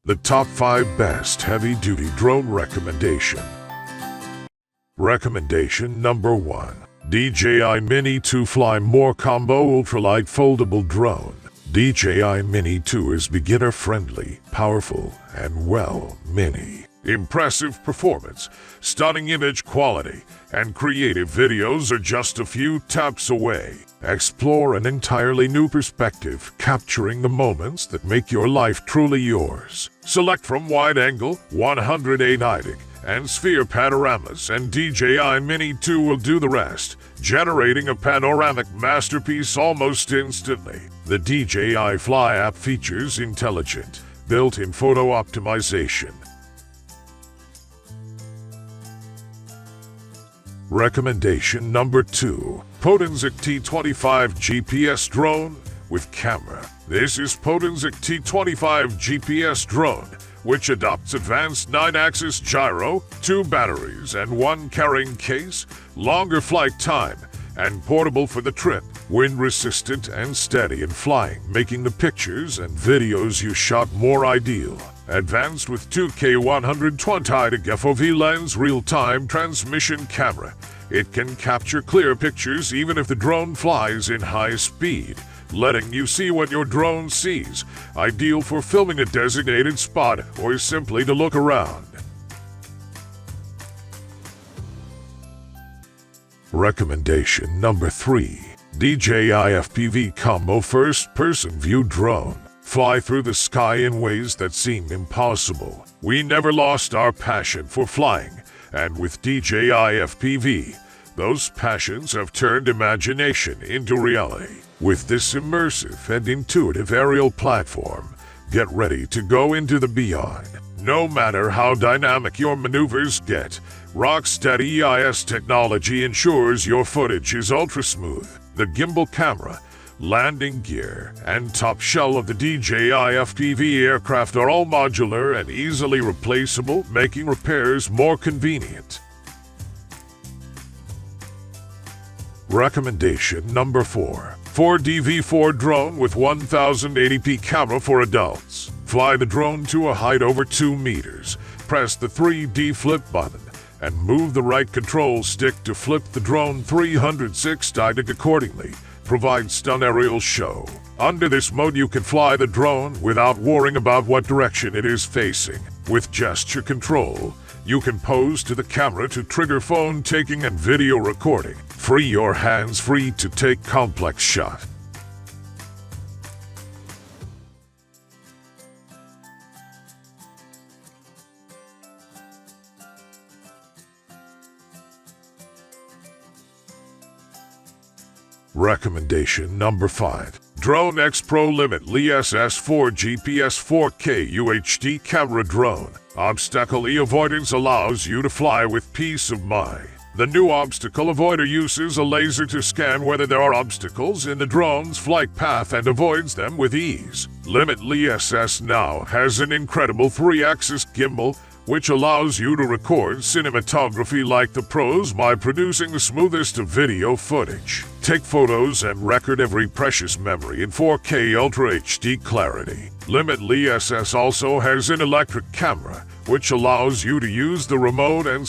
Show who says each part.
Speaker 1: The top 5 best heavy-duty drone recommendation. Recommendation number 1. DJI Mini 2 Fly More Combo Ultralight Foldable Drone. DJI Mini 2 is beginner-friendly, powerful, and mini. Impressive performance, stunning image quality, and creative videos are just a few taps away. Explore an entirely new perspective, capturing the moments that make your life truly yours. Select from wide-angle, 108-itic, and sphere panoramas, and DJI Mini 2 will do the rest, generating a panoramic masterpiece almost instantly. The DJI Fly app features intelligent, built-in photo optimization. Recommendation number 2. Potensic T25 GPS Drone with Camera. This is Potensic T25 GPS Drone, which adopts advanced 9-axis gyro, 2 batteries, and 1 carrying case, longer flight time, and portable for the trip, wind-resistant and steady in flying, making the pictures and videos you shot more ideal. Advanced with 2K 120-itic FOV lens real-time transmission camera, it can capture clear pictures even if the drone flies in high speed, letting you see what your drone sees, ideal for filming a designated spot or simply to look around. Recommendation number 3. DJI FPV Combo First-Person View Drone. Fly through the sky in ways that seem impossible. We never lost our passion for flying, and with DJI FPV, those passions have turned imagination into reality. With this immersive and intuitive aerial platform, get ready to go into the beyond. No matter how dynamic your maneuvers get, Rocksteady EIS technology ensures your footage is ultra-smooth. The gimbal camera, landing gear, and top shell of the DJI FPV aircraft are all modular and easily replaceable, making repairs more convenient. Recommendation number 4. 4D V4 Drone with 1080p camera for adults. Fly the drone to a height over 2 meters. Press the 3D flip button and move the right control stick to flip the drone 360 accordingly. Provide stun aerial show. Under this mode you can fly the drone without worrying about what direction it is facing. With gesture control, you can pose to the camera to trigger phone taking and video recording. Free your hands free to take complex shot. Recommendation number 5. Drone X Pro Limitless SS4 GPS 4K UHD Camera Drone. Obstacle avoidance allows you to fly with peace of mind. The new Obstacle Avoider uses a laser to scan whether there are obstacles in the drone's flight path and avoids them with ease. Limitless SS now has an incredible 3-axis gimbal, which allows you to record cinematography like the pros by producing the smoothest of video footage. Take photos and record every precious memory in 4K Ultra HD clarity. Limitless SS also has an electric camera, which allows you to use the remote and